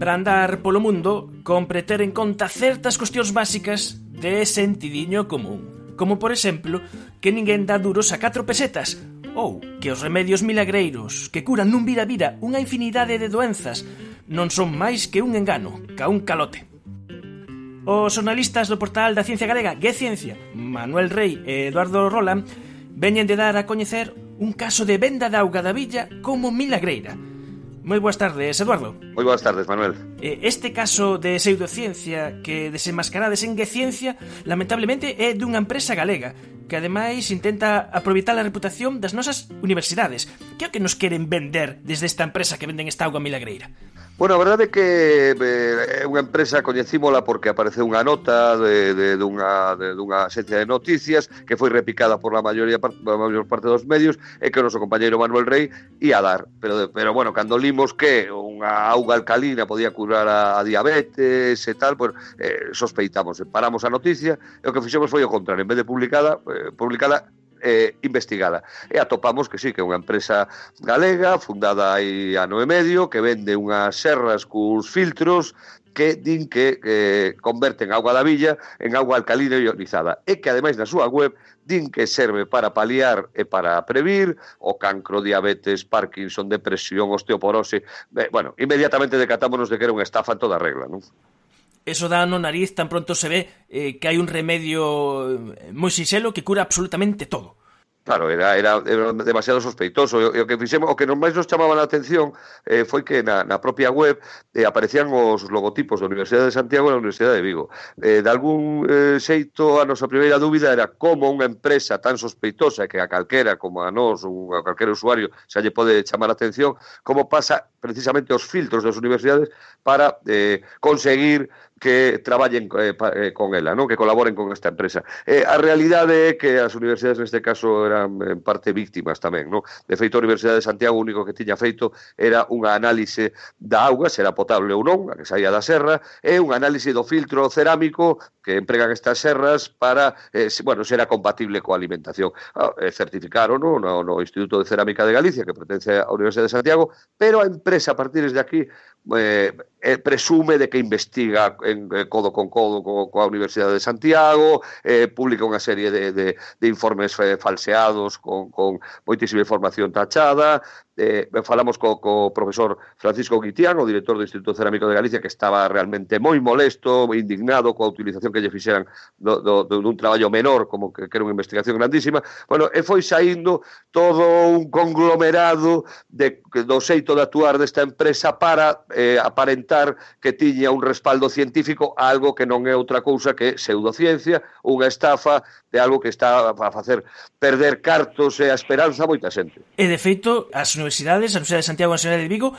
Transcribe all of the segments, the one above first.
Para andar polo mundo, compre ter en conta certas cuestións básicas de sentidiño común, como por exemplo que ninguén dá duros a 4 pesetas, ou que os remedios milagreiros que curan nun vira-vira unha infinidade de doenzas non son máis que un engano, ca un calote. Os xornalistas do portal da Ciencia Galega GeCiencia, Manuel Rei e Eduardo Roland, veñen de dar a coñecer un caso de venda de auga da villa como milagreira. Moi boas tardes, Eduardo. Moi boas tardes, Manuel. Este caso de pseudociencia que desenmascarades en GeCiencia lamentablemente é dunha empresa galega que ademais intenta aproveitar a reputación das nosas universidades. Que é o que nos queren vender desde esta empresa que venden esta auga milagreira? Bueno, a verdade é que é unha empresa, coñecímola porque apareceu unha nota dunha axencia de noticias que foi repicada por a maior parte dos medios e que o noso compañeiro Manuel Rei ia dar. Pero bueno, cando limos que unha auga alcalina podía curar a diabetes e tal, pues, sospeitamos, paramos a noticia e o que fixemos foi o contrario. En vez de publicala, investigada. E atopamos que sí, que é unha empresa galega, fundada hai ano e medio, que vende unhas serras cuns filtros que din que converten auga da villa en auga alcalina e ionizada. E que, ademais, na súa web din que serve para paliar e para previr o cancro, diabetes, Parkinson, depresión, osteoporose. Bueno, inmediatamente decatámonos de que era unha estafa en toda regla, non? Eso dá no nariz tan pronto se ve que hai un remedio moi sinxelo que cura absolutamente todo. Claro, era demasiado sospeitoso. E o que fixemos, o que máis nos chamaba a atención foi que na propia web aparecían os logotipos da Universidade de Santiago e da Universidade de Vigo. De algún xeito, a nosa primeira dúbida era como unha empresa tan sospeitosa que a calquera, como a nós, ou a calquera usuario, xa lle pode chamar a atención, como pasa precisamente os filtros das universidades para conseguir que traballen con ela, non? Que colaboren con esta empresa. A realidade é que as universidades neste caso eran en parte víctimas tamén, non? De feito, a Universidade de Santiago o único que tiña feito era unha análise da auga, se era potable ou non, a que saía da serra, e un análise do filtro cerámico que empregan estas serras para, se era compatible coa alimentación. Certificaron no Instituto de Cerámica de Galicia, que pertence á Universidade de Santiago, pero a empresa, a partir de aquí, presume de que investiga en codo con codo coa Universidade de Santiago, publica unha serie de informes falseados con moitísima información tachada. Falamos co profesor Francisco Guitián, o director do Instituto Cerámico de Galicia, que estaba realmente moi molesto, moi indignado coa utilización que lle fixeran dun traballo menor, como que era unha investigación grandísima. Bueno, e foi saindo todo un conglomerado do xeito de actuar desta empresa para aparentar que tiña un respaldo científico a algo que non é outra cousa que pseudociencia, unha estafa de algo que está a facer perder cartos e a esperanza a moita xente. E, de feito, as universidades, a Universidade de Santiago e a Universidade de Vigo,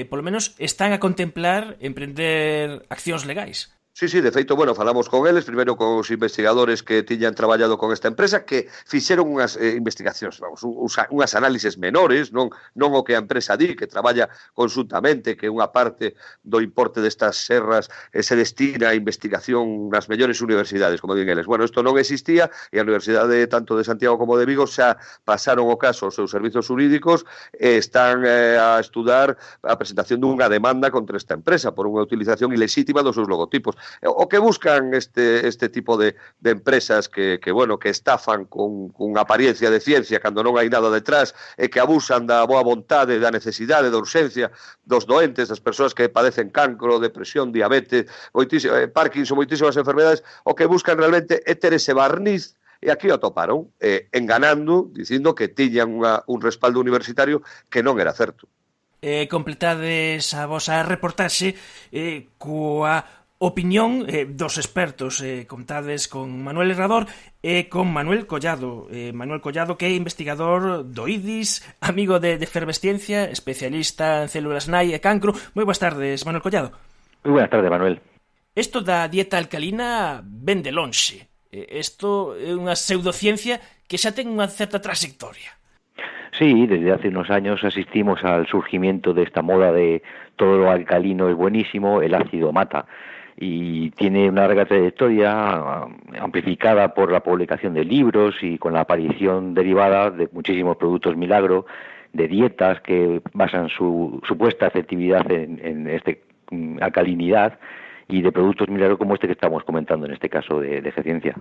polo menos están a contemplar emprender accións legais. Sí, de feito, bueno, falamos con eles, primeiro con os investigadores que tiñan traballado con esta empresa, que fixeron unhas investigacións, unhas análises menores, non o que a empresa di, que traballa conjuntamente, que unha parte do importe destas serras se destina a investigación nas mellores universidades, como din eles. Bueno, isto non existía, e a Universidade tanto de Santiago como de Vigo xa pasaron o caso aos seus servizos jurídicos e están a estudar a presentación dunha demanda contra esta empresa por unha utilización ilexítima dos seus logotipos. O que buscan este tipo de empresas que estafan con apariencia de ciencia cando non hai nada detrás e que abusan da boa vontade, da necesidade, da urxencia dos doentes, das persoas que padecen cancro, depresión, diabetes, Parkinson, moitísimas enfermedades, o que buscan realmente é ter ese barniz. E aquí o toparon, enganando, dicindo que tiñan un respaldo universitario que non era certo. Completades a vosa reportaxe coa opinión dos expertos. Contades con Manuel Herrador e con Manuel Collado. Manuel Collado, que é investigador do IDIS, amigo de Efervesciencia, especialista en células NAI e cancro. Moi boas tardes, Manuel Collado. Moi buenas tardes, Manuel. Isto da dieta alcalina ven de lonxe. Isto é unha pseudociencia que xa ten unha certa trayectoria. Sí, desde hace unos años asistimos al surgimiento de esta moda de todo lo alcalino es buenísimo, el ácido mata. Y tiene una larga trayectoria amplificada por la publicación de libros y con la aparición derivada de muchísimos productos milagro, de dietas que basan su supuesta efectividad en este alcalinidad y de productos milagro como este que estamos comentando en este caso de G-Ciencia.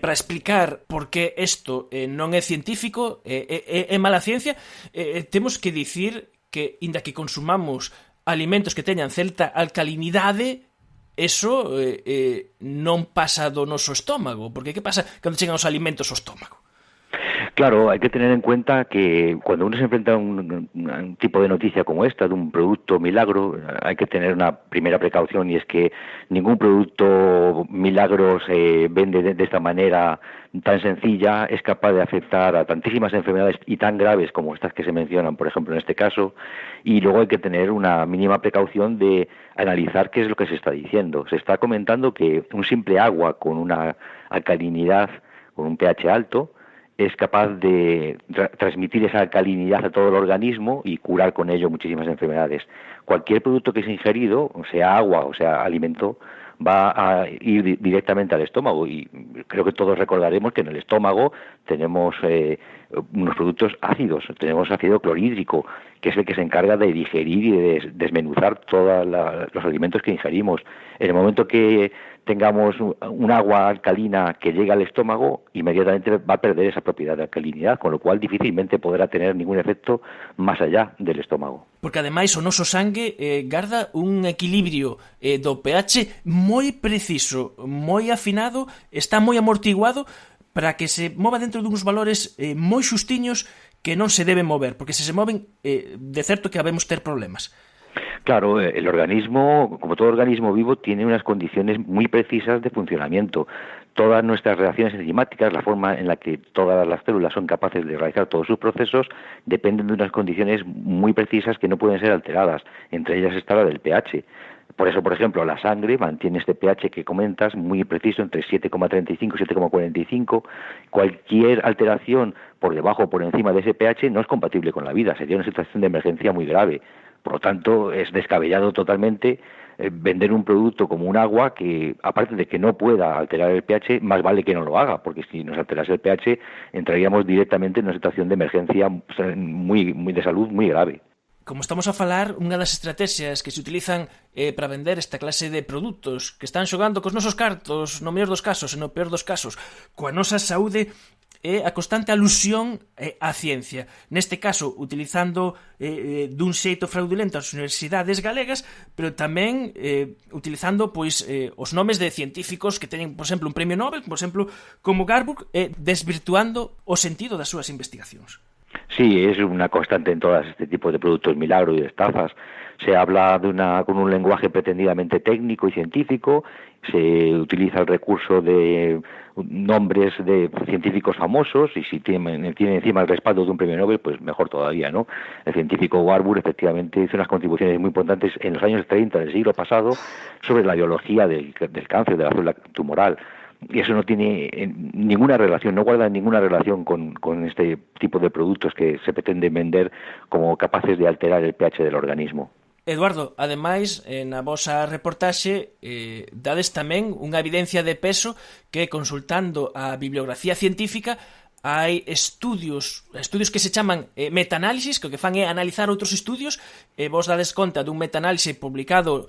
Para explicar por que isto non é científico, é mala ciencia, temos que dicir que, inda que consumamos alimentos que teñan certa alcalinidade, eso non pasa do noso estómago, porque que pasa cando chegan os alimentos ao estómago? Claro, hay que tener en cuenta que cuando uno se enfrenta a un tipo de noticia como esta, de un producto milagro, hay que tener una primera precaución, y es que ningún producto milagro se vende de esta manera tan sencilla, es capaz de afectar a tantísimas enfermedades y tan graves como estas que se mencionan, por ejemplo, en este caso, y luego hay que tener una mínima precaución de analizar qué es lo que se está diciendo. Se está comentando que un simple agua con una alcalinidad, con un pH alto, es capaz de transmitir esa alcalinidad a todo el organismo y curar con ello muchísimas enfermedades. Cualquier producto que sea ingerido, o sea agua o sea alimento, va a ir directamente al estómago, y creo que todos recordaremos que en el estómago tenemos unos productos ácidos, tenemos ácido clorhídrico, que es el que se encarga de digerir y de desmenuzar todos los alimentos que ingerimos. En el momento que tengamos un agua alcalina que llega al estómago, inmediatamente va a perder esa propiedad de alcalinidad, con lo cual difícilmente podrá tener ningún efecto más allá del estómago. Porque ademais o noso sangue garda un equilibrio do pH moi preciso, moi afinado, está moi amortiguado para que se mova dentro duns valores moi xustiños que non se deben mover, porque se moven, de certo que habemos ter problemas. Claro, el organismo, como todo organismo vivo, tiene unas condiciones muy precisas de funcionamiento. Todas nuestras reacciones enzimáticas, la forma en la que todas las células son capaces de realizar todos sus procesos, dependen de unas condiciones muy precisas que no pueden ser alteradas. Entre ellas está la del pH. Por eso, por ejemplo, la sangre mantiene este pH que comentas muy preciso, entre 7,35 y 7,45. Cualquier alteración por debajo o por encima de ese pH no es compatible con la vida, sería una situación de emergencia muy grave. Por lo tanto, es descabellado totalmente vender un producto como un agua que, aparte de que no pueda alterar el pH, más vale que no lo haga, porque si nos alterase el pH entraríamos directamente en una situación de emergencia muy de salud muy grave. Como estamos a falar, unha das estrategias que se utilizan para vender esta clase de produtos que están xogando cos nosos cartos, no mellor dos casos e no peor dos casos, coa nosa saúde, é a constante alusión á ciencia. Neste caso, utilizando dun xeito fraudulento as universidades galegas, pero tamén utilizando os nomes de científicos que teñen, por exemplo, un premio Nobel, por exemplo, como Garburg, desvirtuando o sentido das súas investigacións. Sí, es una constante en todas este tipo de productos milagro y de estafas. Se habla con un lenguaje pretendidamente técnico y científico, se utiliza el recurso de nombres de científicos famosos, y si tiene encima el respaldo de un premio Nobel, pues mejor todavía, ¿no? El científico Warburg efectivamente hizo unas contribuciones muy importantes en los años 30 del siglo pasado sobre la biología del cáncer, de la célula tumoral. Y eso no tiene ninguna relación, no guarda ninguna relación con este tipo de productos que se pretenden vender como capaces de alterar el pH del organismo. Eduardo, ademais, na vosa reportaxe dades tamén unha evidencia de peso que, consultando a bibliografía científica, hai estudios que se chaman metaanálisis, que o que fan é analizar outros estudios, e vos dades conta dun metaanálise publicado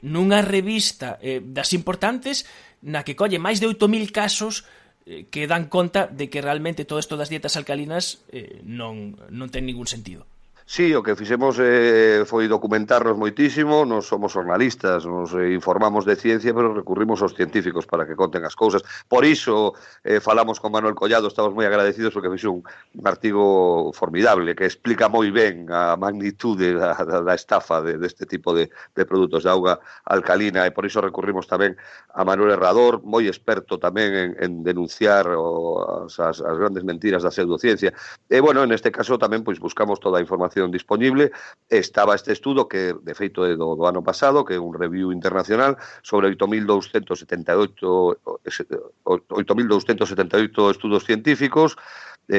nunha revista das importantes, na que colle máis de 8.000 casos que dan conta de que realmente todo isto das dietas alcalinas non ten ningún sentido. Sí, o que fixemos foi documentarnos moitísimo, nos somos jornalistas, nos informamos de ciencia, pero recurrimos aos científicos para que conten as cousas. Por iso falamos con Manuel Collado, estamos moi agradecidos porque fixe un artigo formidable que explica moi ben a magnitude da estafa deste tipo de produtos de auga alcalina, e por iso recurrimos tamén a Manuel Herrador, moi experto tamén en denunciar as grandes mentiras da pseudociencia. E, bueno, en este caso tamén pois buscamos toda a información disponible. Estaba este estudo que de feito é do ano pasado, que é un review internacional sobre 8.278 estudos científicos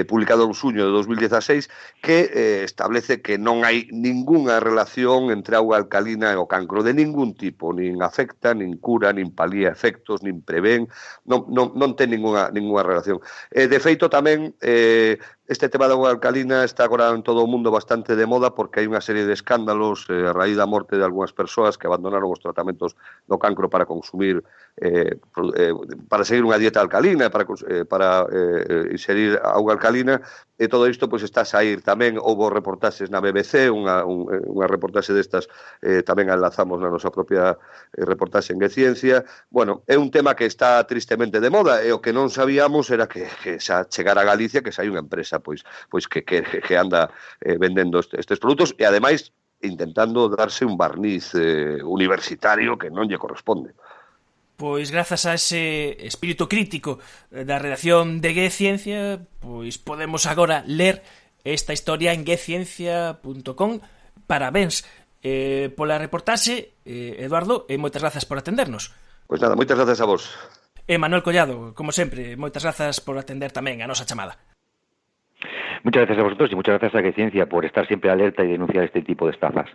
publicado en xuño de 2016, que establece que non hai ningunha relación entre auga alcalina e o cancro de ningún tipo, nin afecta, nin cura, nin palía efectos, nin prevén, non ten ningunha relación. De feito, tamén, este tema da auga alcalina está agora en todo o mundo bastante de moda porque hai unha serie de escándalos a raíz da morte de algunhas persoas que abandonaron os tratamentos do cancro para consumir, para seguir unha dieta alcalina, para inserir auga alcalina, e todo isto pois está a sair tamén. Houve reportaxes na BBC, unha reportaxe destas tamén enlazamos na nosa propia reportaxe en Ciencia. Bueno, é un tema que está tristemente de moda, e o que non sabíamos era que xa chegara a Galicia, que xa hai unha empresa pois que anda vendendo estes produtos, e ademais intentando darse un barniz universitario que non lle corresponde. Pois grazas a ese espírito crítico da redacción de Ciencia, pois podemos agora ler esta historia en gueciencia.com. Parabéns pola reportaxe, Eduardo, e moitas grazas por atendernos. Pois nada, moitas grazas a vos. E Manuel Collado, como sempre, moitas grazas por atender tamén a nosa chamada. Muchas gracias a vosotros y muchas gracias a Ciencia por estar siempre alerta y denunciar este tipo de estafas.